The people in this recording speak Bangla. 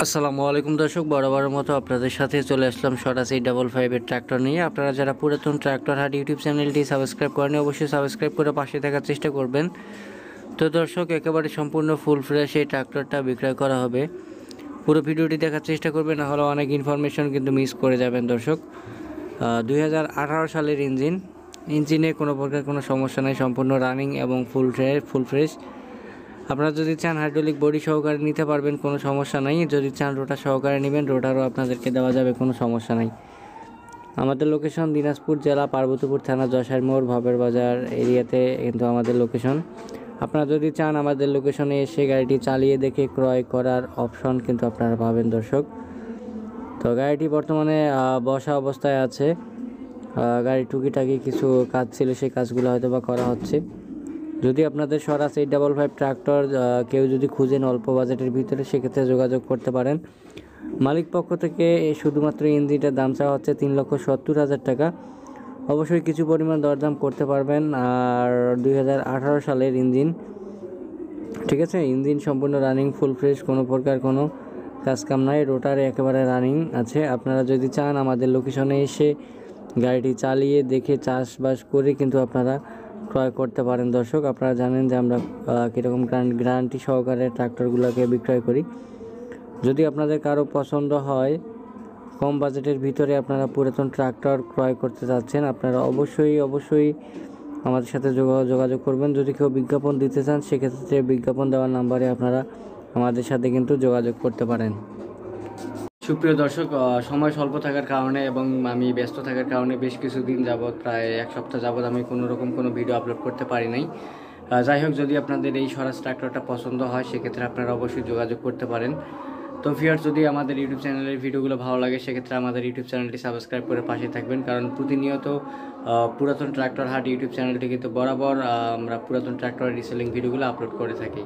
আসসালামু আলাইকুম দর্শক, বরাবরের মতো আপনাদের সাথে চলে আসলাম স্বরাজ 855 এর ট্র্যাক্টর নিয়ে। আপনারা যারা পুরাতন ট্র্যাক্টর হাট ইউটিউব চ্যানেলটি সাবস্ক্রাইব করেন অবশ্যই সাবস্ক্রাইব করে পাশে থাকার চেষ্টা করবেন। তো দর্শক, একেবারে সম্পূর্ণ ফুল ফ্রেশ এই ট্র্যাক্টরটা বিক্রয় করা হবে। পুরো ভিডিওটি দেখার চেষ্টা করবেন, না হলে অনেক ইনফরমেশন কিন্তু মিস করে যাবেন দর্শক। 2018 সালের ইঞ্জিনে কোনো প্রকার কোনো সমস্যা নেই, সম্পূর্ণ রানিং এবং ফুল ফ্রেশ। আপনারা যদি চান হাইড্রোলিক বডি সহকারে নিতে পারবেন, কোনো সমস্যা নাই। যদি চান রোটার সহকারে নেবেন, রোটারও আপনাদেরকে দেওয়া যাবে, কোনো সমস্যা নাই। আমাদের লোকেশন দিনাজপুর জেলা পার্বতীপুর থানা যশার মোড় ভবের বাজার এরিয়াতে কিন্তু আমাদের লোকেশন। আপনারা যদি চান আমাদের লোকেশনে এসে গাড়িটি চালিয়ে দেখে ক্রয় করার অপশন কিন্তু আপনারা পাবেন দর্শক। তো গাড়িটি বর্তমানে বসা অবস্থায় আছে। গাড়ির টুকিটাকি কিছু কাজ ছিল, সেই কাজগুলো হয়তো বা করা হচ্ছে। যদি আপনাদের স্বরাজ 855 ট্রাক্টর কেউ যদি খুঁজেন অল্প বাজেটের ভিতরে, সেক্ষেত্রে যোগাযোগ করতে পারেন। মালিক পক্ষ থেকে শুধুমাত্র ইঞ্জিনটার দাম চাওয়া হচ্ছে 3,70,000 টাকা। অবশ্যই কিছু পরিমাণ দরদাম করতে পারবেন। আর 2018 সালের ইঞ্জিন, ঠিক আছে। ইঞ্জিন সম্পূর্ণ রানিং ফুল ফ্রেশ, কোনো প্রকার কোনো কাজকাম নাই, রোটারে একেবারে রানিং আছে। আপনারা যদি চান আমাদের লোকেশনে এসে গাড়িটি চালিয়ে দেখে চাষবাস করে কিন্তু আপনারা ক্রয় করতে পারেন দর্শক। আপনারা জানেন যে আমরা কীরকম গ্যারান্টি সহকারে ট্রাক্টরগুলোকে বিক্রয় করি। যদি আপনাদের কারো পছন্দ হয়, কম বাজেটের ভিতরে আপনারা পুরাতন ট্রাক্টর ক্রয় করতে চাচ্ছেন, আপনারা অবশ্যই আমাদের সাথে যোগাযোগ করবেন। যদি কেউ বিজ্ঞাপন দিতে চান, সেক্ষেত্রে বিজ্ঞাপন দেওয়ার নাম্বারে আপনারা আমাদের সাথে কিন্তু যোগাযোগ করতে পারেন। সুপ্রিয় দর্শক, সময় স্বল্প থাকার কারণে এবং আমি ব্যস্ত থাকার কারণে বেশ কিছুদিন যাবৎ, প্রায় এক সপ্তাহ যাবৎ আমি কোনো ভিডিও আপলোড করতে পারি নাই। যাই হোক, যদি আপনাদের এই স্বরাজ ট্রাক্টরটা পছন্দ হয়, সেক্ষেত্রে আপনারা অবশ্যই যোগাযোগ করতে পারেন। তো ভিউয়ার্স, যদি আমাদের ইউটিউব চ্যানেলের ভিডিওগুলো ভালো লাগে, সেক্ষেত্রে আমাদের ইউটিউব চ্যানেলটি সাবস্ক্রাইব করে পাশে থাকবেন। কারণ প্রতিনিয়ত পুরাতন ট্রাক্টর হাট ইউটিউব চ্যানেলটি কিন্তু বরাবর আমরা পুরাতন ট্রাক্টরের রিসেলিং ভিডিওগুলো আপলোড করে থাকি।